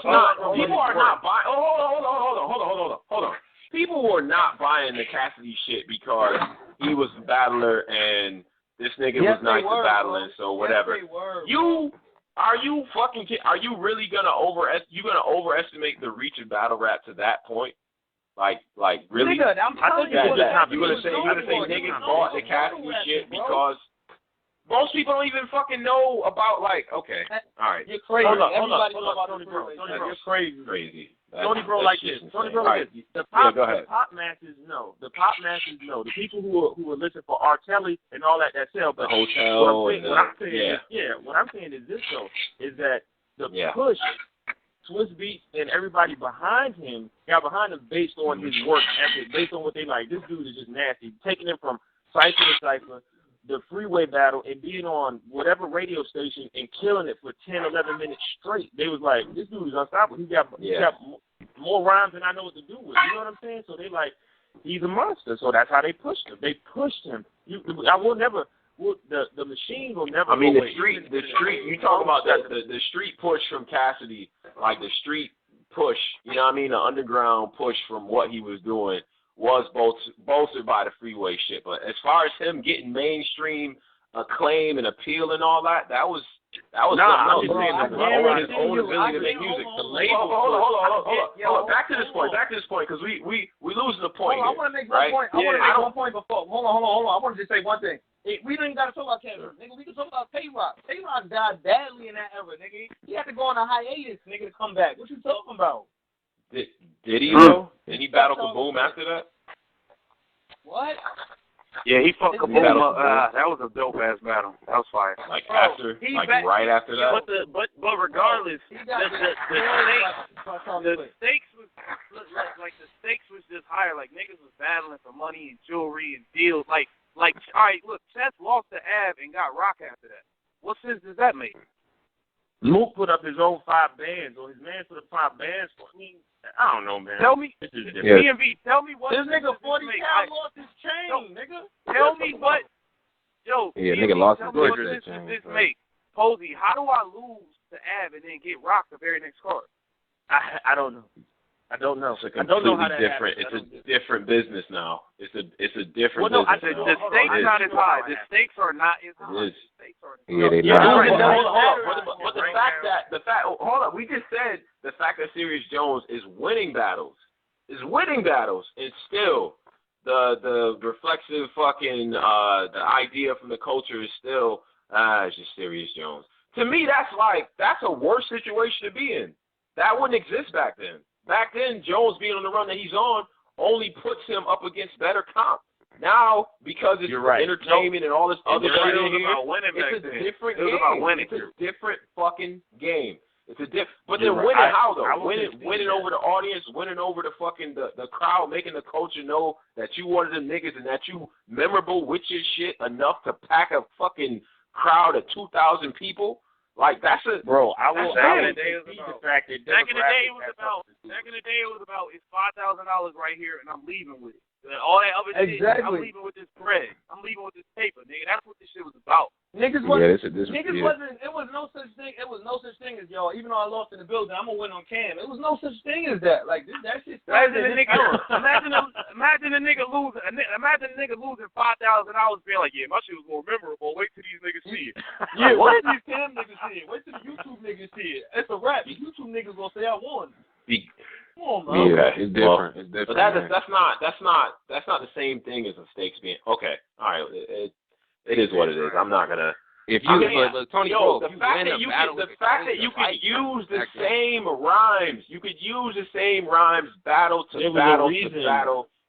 not. People are not buying. Hold on. People were not buying the Cassidy shit because he was a battler and this nigga was nice to battling, so whatever. Yes, they were, Are you really gonna overestimate the reach of battle rap to that point? Like really? Nigga, I'm telling you, you're gonna say niggas bought the Cassidy shit because most people don't even fucking know about okay, all right. You're crazy. Hold on. Tony Bro. You're crazy. Tony Bro like this. The pop masses know. The people who are listening for R. Kelly and all that sell. But Hotel. What I'm saying is this though, is that the push, Swiss Beats and everybody behind him got behind him based on his work ethic, based on what they like. This dude is just nasty. Taking him from cipher to cipher, the Freeway battle, and being on whatever radio station and killing it for 10, 11 minutes straight. They was like, this dude is unstoppable. He got more rhymes than I know what to do with. You know what I'm saying? So they like, he's a monster. So that's how they pushed him. They pushed him. We'll the machine will never. I mean, go the away. street. You talk about the street push from Cassidy, like the street push. You know what I mean? The underground push from what he was doing was bolstered by the freeway shit. But as far as him getting mainstream acclaim and appeal and all that, that was I'm something just saying owning his own ability to make music. The label. Hold on. Back to this point, because we losing the point. I want to make one point. I want to make one point before. Hold on. I want to just say one thing. We didn't got to talk about Kevin, nigga. We can talk about Tay-Rock. Tay-Rock died badly in that era, nigga. He had to go on a hiatus, nigga, to come back. What you talking about? Did he though? Did he battle Kaboom after that? What? Yeah, he fucked Kaboom up. That was a dope ass battle. That was fire. Like after, right after that. But regardless, the stakes was like the stakes was just higher. Like niggas was battling for money and jewelry and deals. Like all right, look, Seth lost to Av and got Rock after that. What sense does that make? Mook put up his own 5 bands, or his man put up 5 bands. I mean, I don't know, man. Tell me, DMV, tell me what this nigga 40 Cal lost his chain, nigga. Tell me what. Yo, yeah, DMV, nigga lost tell his me what chain. sense does this make? Posey, how do I lose to Av and then get Rock the very next card? I don't know. I don't know. It's a I don't know completely how that different. happens. It's a different business now. It's a different Well, no, business the now. stakes are not as high. The stakes are not as high. It is. The stakes are Yeah, they Yeah, not. hold Right. on. But the fact, hold on. We just said the fact that Sirius Jones is winning battles, and still the reflexive fucking the idea from the culture is still it's just Sirius Jones. To me, that's a worse situation to be in. That wouldn't exist back then. Back then, Jones being on the run that he's on only puts him up against better comp. Now, because it's entertainment and all this other shit in here, it's a different game. It's a different fucking game. But then winning how though? Winning over the audience, winning over the fucking the crowd, making the culture know that you one of them niggas and that you memorable with your shit enough to pack a fucking crowd of 2,000 people. Like that's a bro. Back in the day, it was about it's $5,000 right here, and I'm leaving with it. All that other shit, I'm leaving with this bread. I'm leaving with this paper, nigga. That's what this shit was about. Niggas wasn't. It was no such thing. It was no such thing as yo. Even though I lost in the building, I'm gonna win on cam. It was no such thing as that. Like that shit. Imagine a nigga losing. Imagine a nigga losing $5,000, being like, yeah, my shit was more memorable. Wait till these niggas see it. Yeah, wait till these cam niggas see it. Wait till the YouTube niggas see it. It's a rap. The YouTube niggas gonna say I won. Come on, man. Yeah, it's different. It's different. But that's not the same thing as the stakes being okay. All right, it is what it is. I'm not gonna. If you look, Tony, the fact that you can use the same rhymes, battle to battle.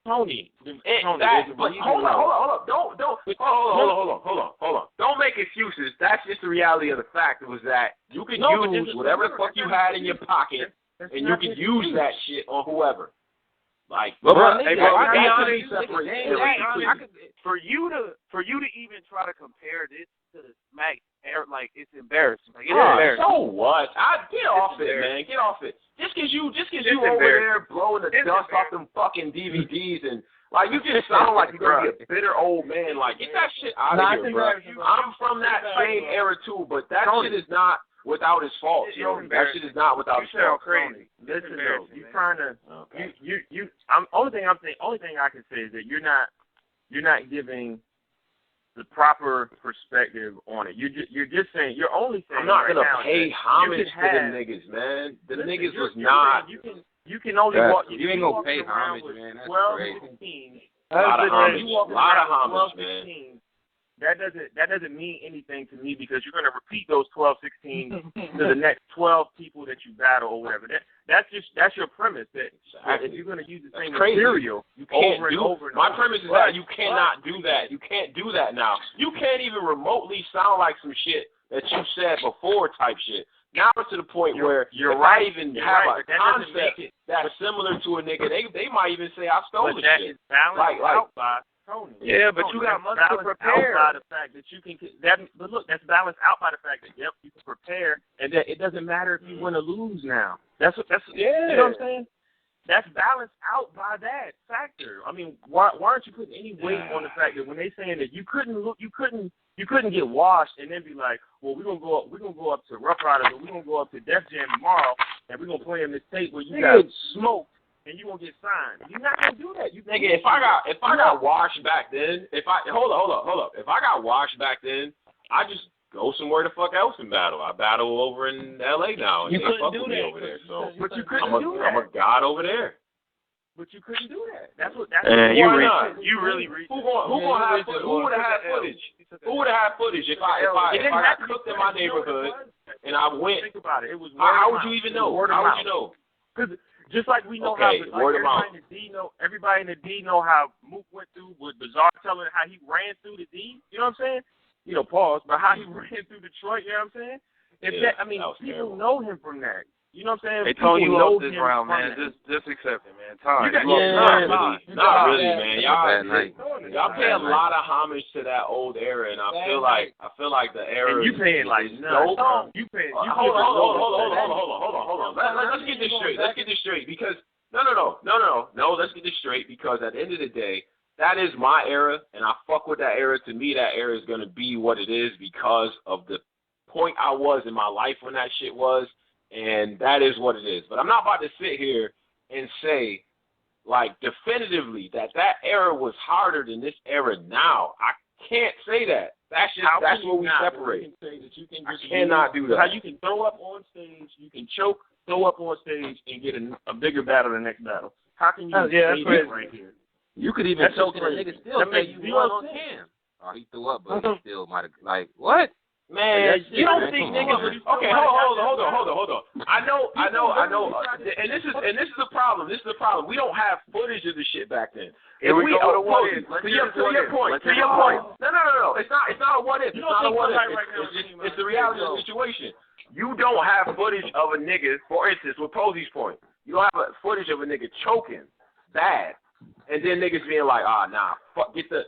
Tony, hold on. Don't make excuses. That's just the reality of the fact. It was that you can use whatever the fuck you had in your pocket, and you can use that shit on whoever. Like, for you to even try to compare this to the Smack, like it's embarrassing. Like it's embarrassing. So what? Get off it, man. Get off it. Just cause you over there blowing the dust off them fucking DVDs and like you just sound like you're gonna be a bitter old man. Like get that shit out of here, bro. I'm from that same era too, but that shit is not without his fault. That shit is not without his fault. Crazy. Listen though, you trying to only thing I can say is that you're not giving the proper perspective on it. You're just saying you're only saying I'm not right gonna now pay homage to them niggas, man. The niggas was not. You can only walk. You ain't gonna pay homage, man. That's 12, crazy. 16. A lot of homage, man. That doesn't mean anything to me because you're going to repeat those 12, 16 to the next 12 people that you battle or whatever. That's your premise. That if you're going to use the same material over and over. My premise is that you cannot do that. You can't do that now. You can't even remotely sound like some shit that you said before type shit. Now it's to the point where if I even have a concept that's similar to a nigga, they might even say I stole the shit. Is balanced out by Tony. Yeah, but you got months to prepare. Out by the fact that you can, but look, that's balanced out by the fact that you can prepare, and that it doesn't matter if you win or lose now. That's you know what I'm saying? That's balanced out by that factor. I mean, why aren't you putting any weight on the fact that when they saying that you couldn't You couldn't get washed and then be like, well, we're gonna go up to Rough Riders, or we're gonna go up to Def Jam tomorrow, and we're gonna play in this tape where you got smoked and you gonna get signed. You're not gonna do that. Nigga, if I got washed back then, hold up. If I got washed back then, I just go somewhere the fuck else and battle. I battle over in LA now, and You they couldn't fuck do with me that, over there. So but you couldn't do that. I'm a god over there. But you couldn't do that. That's you really reached. Who would have had footage? Who would have had footage if I got cooked in my neighborhood and I went? Think about it. It was how would you even know? How would you know? Because just like we know Okay, how everybody in the D know how Mook went through with Bizarre telling how he ran through the D. You know what I'm saying? You know, pause. But how he ran through Detroit. You know what I'm saying? People terrible. know him from that. You know what I'm saying? They told you know lost this him round, from man. that. Just accept it, man. Time. Not really, man. Y'all pay a Bad lot of homage to that old era, and I feel like the era. And you paying like dope. no. You paying. Hold on. Let's get this straight. Because no. Let's get this straight because at the end of the day, that is my era, and I fuck with that era. To me, that era is gonna be what it is because of the point I was in my life when that shit was. And that is what it is. But I'm not about to sit here and say, like, definitively that era was harder than this era now. I can't say that. That's where we separate. I cannot do that. How you can throw up on stage, you can choke, throw up on stage, and get a bigger battle the next battle. How can you say that right here? You could even choke and a nigga still say you won on cam. Oh, he threw up, but he still might have, like, what? Man, you don't think niggas would... Okay, hold on. I know. And this is a problem. We don't have footage of the shit back then. Here we go with a what if. To your point. No. It's not a what if. It's not a what if. It's the reality of the situation. You don't have footage of a nigga, for instance, with Posey's point. You don't have footage of a nigga choking bad. And then niggas being like, fuck, get this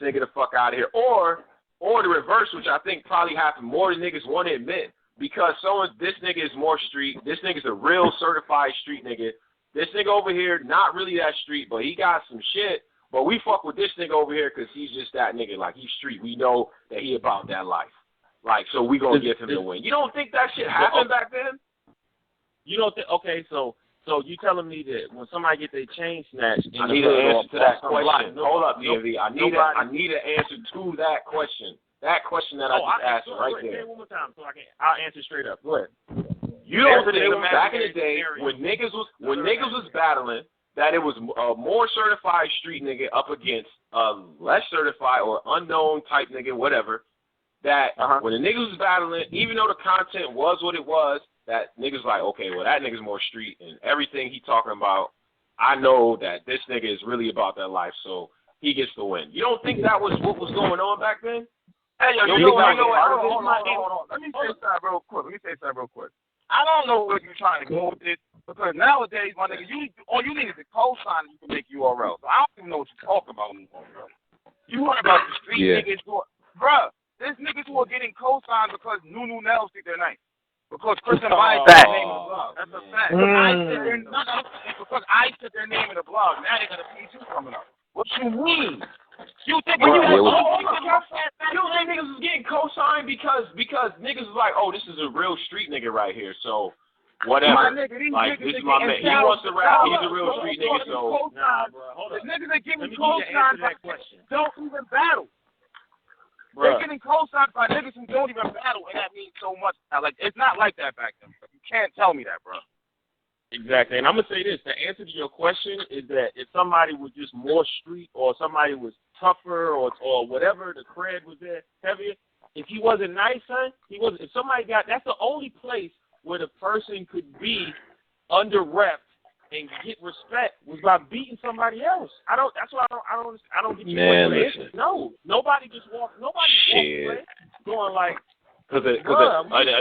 nigga the fuck out of here. Or the reverse, which I think probably happened more than niggas want to admit, because this nigga is more street. This nigga's a real certified street nigga. This nigga over here, not really that street, but he got some shit. But we fuck with this nigga over here because he's just that nigga. Like, he's street. We know that he about that life. Like, so we gonna give him the win. You don't think that shit happened back then? You don't think? Okay, so you telling me that when somebody get their chain snatched, I need an answer to that question. Hold up, DMV. I need an answer to that question. That question that I just asked right there. One more time, so I'll answer straight up. Go ahead. You don't think back in the day when niggas was battling that it was a more certified street nigga up against a less certified or unknown type nigga, whatever. That when the niggas was battling, even though the content was what it was, that niggas like, okay, well, that nigga's more street, and everything he talking about, I know that this nigga is really about that life, so he gets the win. You don't think that was what was going on back then? Hey, yo, you know what? Hold on. Let me say something real quick. I don't know where you're trying to go with this, because nowadays, my nigga, all you need is a cosign and you can make URL. So I don't even know what you're talking about anymore, bro. You heard about the street niggas bruh, there's niggas who are getting cosigns because Nunu Nell speak their name. Because Chris and Mike put their name in the blog. That's a fact. Because I put their name in the blog. Now they're gonna see you coming up. What you mean? You think you think niggas was getting co-signed because niggas was like, oh, this is a real street nigga right here, so whatever. Like, this is my man. He wants to rap. He's a real street nigga, so. Nah, bro. Hold up. The niggas that give me co-signs don't even battle. They're getting co-signed by niggas who don't even battle, and that means so much. Like, it's not like that back then. You can't tell me that, bro. Exactly, and I'm gonna say this: the answer to your question is that if somebody was just more street, or somebody was tougher, or whatever, the cred was there heavier. If he wasn't nice, son, he was. If somebody that's the only place where the person could be under rep and get respect was by beating somebody else. That's why I don't get you. Man, listen. No, nobody walked away going like. Because a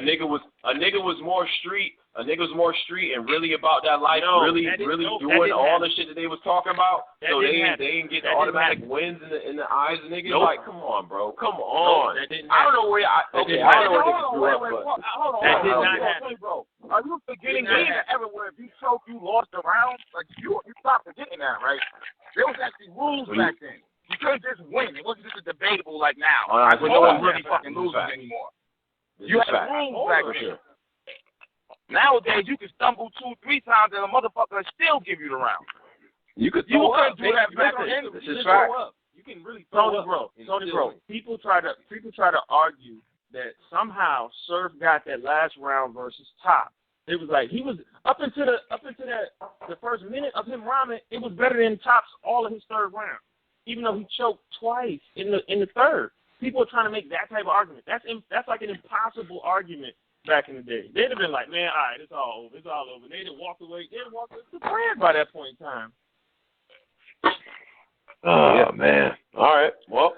nigga was more street. A nigga was more street and really about that life, really doing all the shit that they was talking about. So they didn't get automatic wins in the eyes of niggas. Like, come on, bro, come on. I don't know where I don't know where niggas grew up, but that did not happen, bro. Are you forgetting that everywhere? If you choke, you lost a round. Like you stop forgetting that, right? There was actually rules back then. You couldn't just win. It wasn't just a debatable like now. Like, when no one really fucking loses anymore. You had rules back then. Nowadays, you can stumble 2-3 times and a motherfucker still give you the round. You could You throw couldn't up. do that back then. This is fact. You can really throw up. Tony, bro. People try to argue that somehow Surf got that last round versus Top. It was like he was up into the first minute of him rhyming. It was better than Top's all of his third round, even though he choked twice in the third. People are trying to make that type of argument. That's like an impossible argument back in the day. They'd have been like, man, all right, it's all over. It's all over. They'd have walked away. They'd have walked away to the brand by that point in time. Oh, man. All right. Well,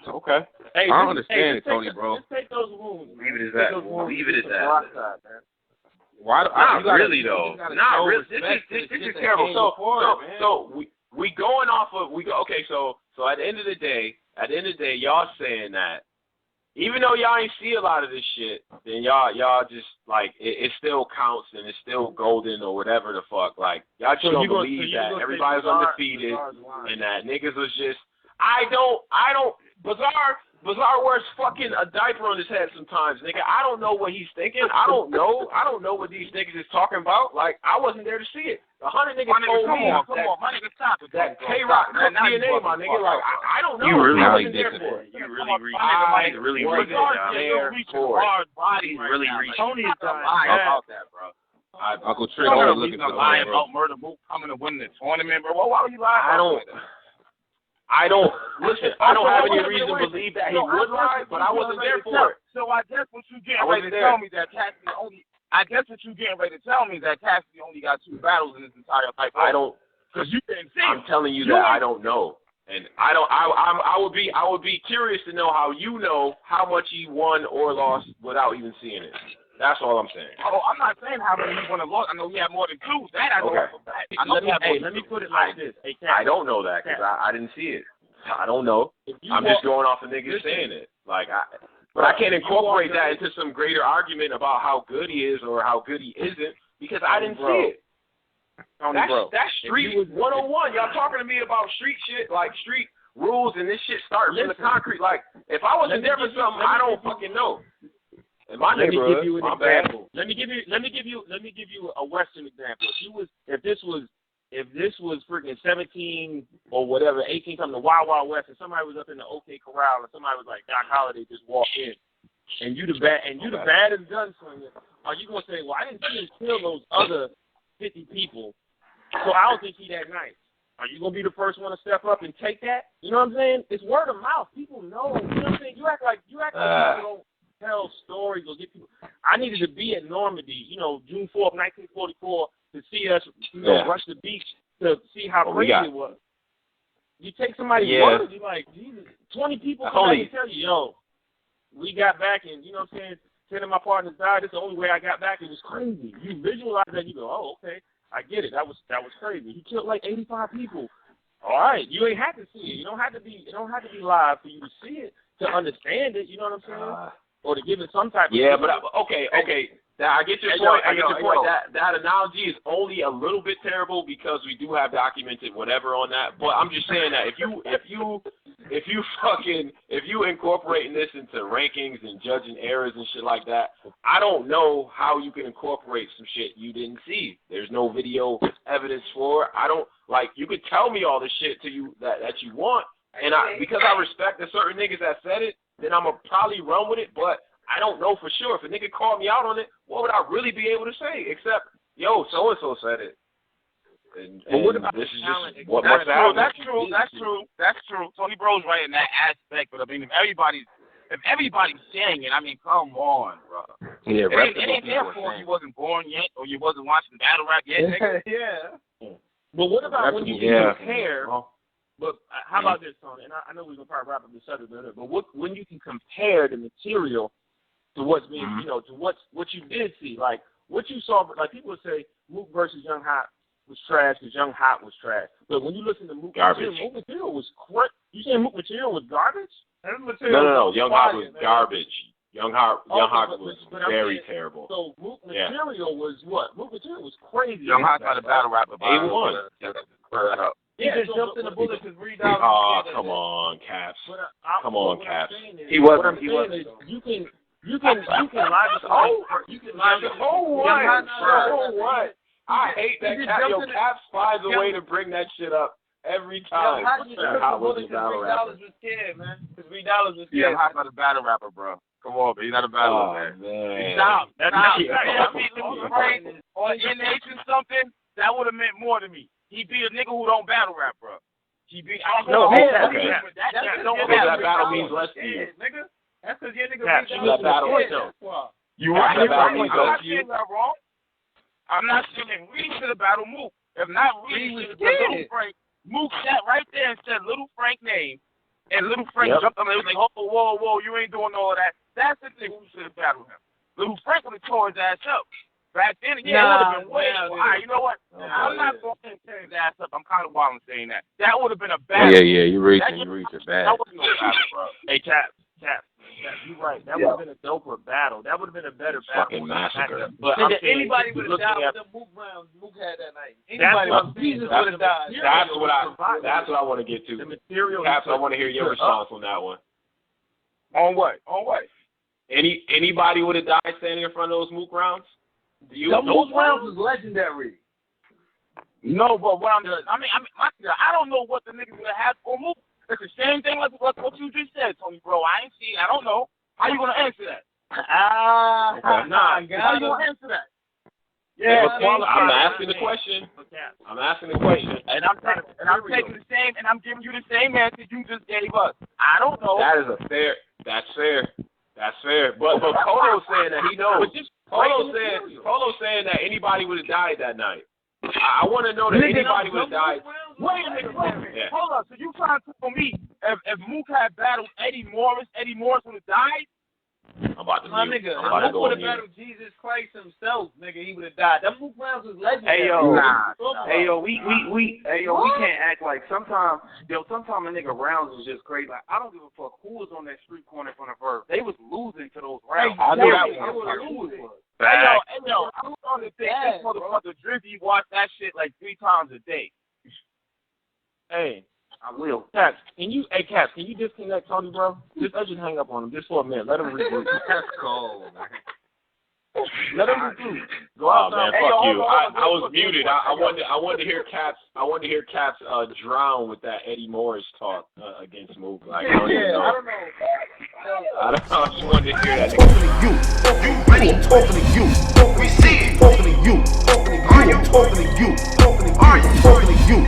okay. Hey, I don't understand it, Tony, bro. Just take those wounds. Leave it as that. Leave it as that. Why? Not really, though. Not really. This is terrible. So we going off of okay. So at the end of the day, y'all saying that even though y'all ain't see a lot of this shit, then y'all just like it still counts and it's still golden or whatever the fuck. Like y'all just don't believe that everybody's undefeated and that niggas was just. I don't. Bizarre wears fucking a diaper on his head sometimes, nigga. I don't know what he's thinking. I don't know what these niggas is talking about. Like, I wasn't there to see it. 100 niggas told me that K-Rock cooked DNA, my nigga. Like, I don't know. You really I wasn't wasn't there did for it. You really reached Tony is about that, bro. Uncle Trick always looking for lying about Murder Mook coming to win the tournament, bro. Why would you lie? I don't have any reason to believe that he would lie, but I wasn't there for it. So I guess what you getting ready to tell me that Cassidy only. I guess what you getting ready to tell me is that Cassidy only got 2 battles in his entire life. I don't. Because you didn't see. I'm telling you that I don't know, and I don't. I would be curious to know how you know how much he won or lost without even seeing it. That's all I'm saying. Oh, I'm not saying how many he won or lost. I know he had more than 2. That I know for a fact. Let me put it like this. Hey, I don't know that because I didn't see it. I don't know. I'm just going off the niggas saying it. Like, but I can't incorporate that into some greater argument about how good he is or how good he isn't because I didn't see it. That's street 101. Y'all talking to me about street shit, like street rules and this shit starting from the concrete. Like, if I wasn't there for something, I don't fucking know. In my neighborhood, let me give you an my example. bad. Let me give you a Western example. If this was freaking 17 or whatever, 18 coming to Wild Wild West, and somebody was up in the OK Corral, and somebody was like Doc Holliday just walked in, and you the baddest gunslinger, are you gonna say, well, I didn't see him kill those other 50 people, so I don't think he that nice? Are you gonna be the first one to step up and take that? You know what I'm saying? It's word of mouth. People know. You know what I'm saying? You act like people don't tell stories or get people. I needed to be at Normandy, June 4th, 1944, to see us, rush the beach to see how crazy it was. You take somebody's word, you're like, Jesus, 20 people come back and tell you, yo, we got back and, you know what I'm saying, 10 of my partners died. This is the only way I got back. It was crazy. You visualize that, you go, oh, okay, I get it. That was crazy. He killed like 85 people. All right, you ain't have to see it. It don't have to be live for you to see it, to understand it. You know what I'm saying? Or to give it some type of but okay. I get your point. I get your point. That analogy is only a little bit terrible because we do have documented whatever on that. But I'm just saying that if you incorporating this into rankings and judging errors and shit like that, I don't know how you can incorporate some shit you didn't see. There's no video evidence for it. I don't you could tell me all the shit to you that you want, and because I respect the certain niggas that said it, then I'm gonna probably run with it, but I don't know for sure. If a nigga called me out on it, what would I really be able to say? Except, yo, so-and-so said it. And what about this is talent? just what must happen. That's true. Tony Bro's right in that aspect, but I mean, if everybody's saying it, I mean, come on, bro. Yeah, it ain't therefore you wasn't born yet or you wasn't watching battle rap yet, nigga. Yeah. But what about when you compare? But how about this, Tony? And I know we're gonna probably wrap up the subject, but when you can compare the material to what's being, to what you did see, like what you saw, like people would say Mook versus Young Hot was trash because Young Hot was trash. But when you listen to Mook material was you saying Mook material was garbage? No. Young Hot was garbage. Young Hot was very terrible. So Mook material was what? Mook material was crazy. Young Hot got a battle rap about A1. He just jumped in the bullet because Reed Dollars. Oh, come on, Caps. Come on, Caps. He wasn't. He wasn't. You can logically. You can logically. What? I hate that Cap. Yo, Caps finds a way to bring that shit up every time. How was the battle rapper? Was scared, man. Because Reed Dollars was scared. Yeah, I'm not a battle rapper, bro. Come on, but he's not a battle rapper. Man. Stop. That's not or NH or something. That would have meant more to me. He beat a nigga who don't battle rap, bro. He beat. I don't know. Okay. That battle means less to you. Nigga. That's because your nigga That battle is You right. That battle means I'm less not to you. saying that wrong. I'm not saying Reed should have battled Mook. If not, Reed should have done Little Frank. Mook sat right there and said Little Frank name, and Little Frank jumped on him. It was like, oh, whoa, you ain't doing all of that. That's the nigga who should have battled him. Little Frank would have tore his ass up. Back then, it would have been way. All right, you know what? I'm not going to tear his ass up. I'm kind of wild in saying that. That would have been a battle. Yeah, you reaching bad. That wasn't no battle, bro. Hey, Cap, you're right. That would have been a doper battle. That would have been a better battle. Fucking massacre. But anybody would have died with the Mook rounds Mook had that night. Anybody Jesus would have died. That's what I want to get to. The material. Caps, I want to hear your response on that one. On what? Anybody would have died standing in front of those Mook rounds? The Mook rounds was legendary. No, but what I don't know what the niggas would have had for Mook. It's the same thing like what you just said, Tony, bro. I don't know. How you gonna answer that? How you gonna answer that? Yeah, I'm asking the question. And I'm taking the same, and I'm giving you the same answer you just gave us. I don't know. That's fair. But Polo's saying that he knows. Polo's saying that anybody would have died that night. I want to know that anybody would have died. Wait a minute. Yeah. Hold up. So you trying to tell me if Mook had battled Eddie Morris would have died? I'm about to Mook would have battled Jesus Christ himself, nigga. He would have died. That Mook rounds was legendary. We can't act like sometimes a nigga rounds was just crazy. Like I don't give a fuck who was on that street corner in front of her. They was losing to those rounds. I knew that one. Hey yo, I'm on the thing. This motherfucker Drizzy watch that shit like 3 times a day. Hey, I will. Caps, can you disconnect Tony, bro? Just hang up on him just for a minute. Let him regroup. That's cold, man. Let him regroup. Go out, man. Fuck you. I was muted. I wanted to hear Caps. I wanted to hear Caps drown with that Eddie Morris talk against Mook. Like, I don't know. I just wanted to hear that. You ready? Talking to you. We see it. Talking to you. Are you talking to you? Are you talking to you?